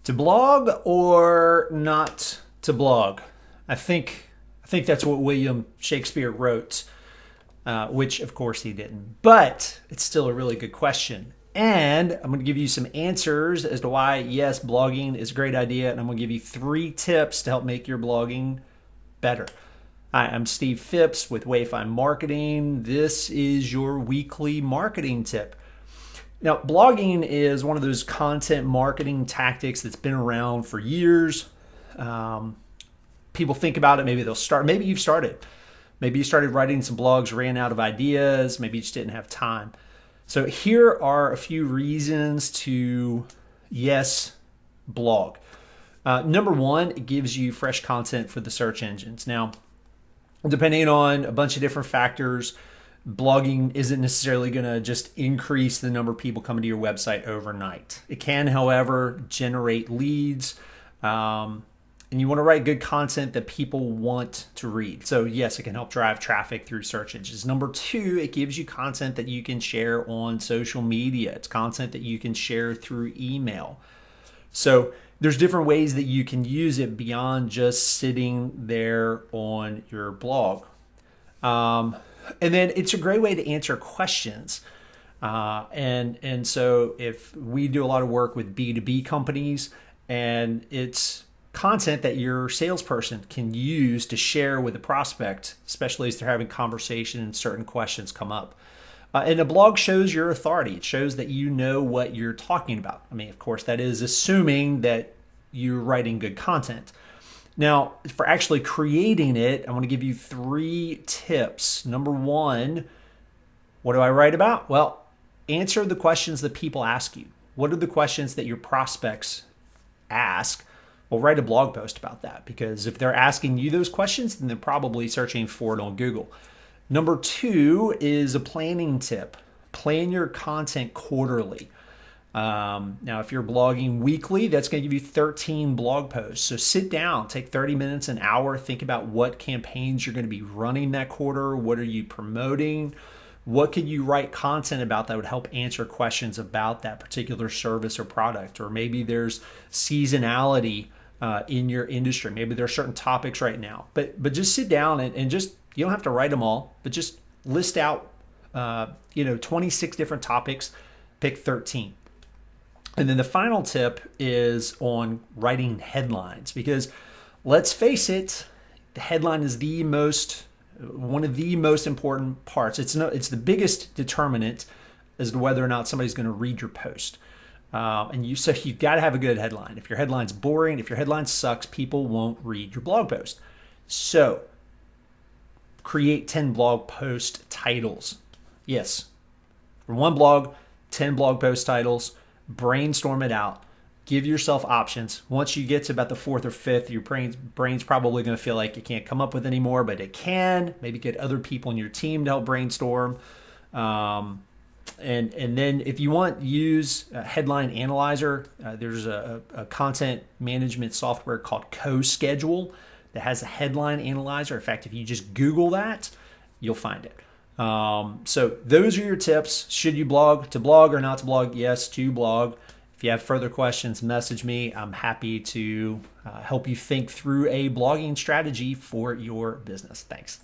To blog or not to blog? I think that's what William Shakespeare wrote, which of course he didn't. But it's still a really good question. And I'm going to give you some answers as to why, yes, blogging is a great idea. And I'm going to give you 3 tips to help make your blogging better. Hi, I'm Steve Phipps with Wayfind Marketing. This is your weekly marketing tip. Now, blogging is one of those content marketing tactics that's been around for years. People think about it. Maybe they'll start. Maybe you've started. Maybe you started writing some blogs, ran out of ideas. Maybe you just didn't have time. So here are a few reasons to, yes, blog. Number one, it gives you fresh content for the search engines. Now, depending on a bunch of different factors, blogging isn't necessarily going to just increase the number of people coming to your website overnight. It can, however, generate leads, and you want to write good content that people want to read. So yes, it can help drive traffic through search engines. Number 2, it gives you content that you can share on social media. It's content that you can share through email. So there's different ways that you can use it beyond just sitting there on your blog. And then it's a great way to answer questions. And so if we do a lot of work with B2B companies, and it's content that your salesperson can use to share with the prospect, especially as they're having conversation and certain questions come up. And a blog shows your authority. It shows that you know what you're talking about. I mean, of course, that is assuming that you're writing good content. Now, for actually creating it, I want to give you 3 tips. Number 1, what do I write about? Well, answer the questions that people ask you. What are the questions that your prospects ask? Well, write a blog post about that, because if they're asking you those questions, then they're probably searching for it on Google. Number 2 is a planning tip. Plan your content quarterly. Now, if you're blogging weekly, that's going to give you 13 blog posts. So sit down, take 30 minutes, an hour, think about what campaigns you're going to be running that quarter. What are you promoting? What could you write content about that would help answer questions about that particular service or product? Or maybe there's seasonality in your industry. Maybe there are certain topics right now. But just sit down and just, you don't have to write them all, but just list out 26 different topics, pick 13. And then the final tip is on writing headlines, because let's face it, the headline is one of the most important parts. It's the biggest determinant as to whether or not somebody's going to read your post. So you've got to have a good headline. If your headline's boring, if your headline sucks, people won't read your blog post. So create 10 blog post titles. Yes, for one blog, 10 blog post titles. Brainstorm it out. Give yourself options. Once you get to about the 4th or 5th, your brain's probably going to feel like it can't come up with any more, but it can. Maybe get other people in your team to help brainstorm. And then if you want, use a headline analyzer. There's a content management software called CoSchedule that has a headline analyzer. In fact, if you just Google that, you'll find it. So those are your tips. Should you blog? To blog or not to blog? Yes, to blog. If you have further questions, message me. I'm happy to help you think through a blogging strategy for your business. Thanks.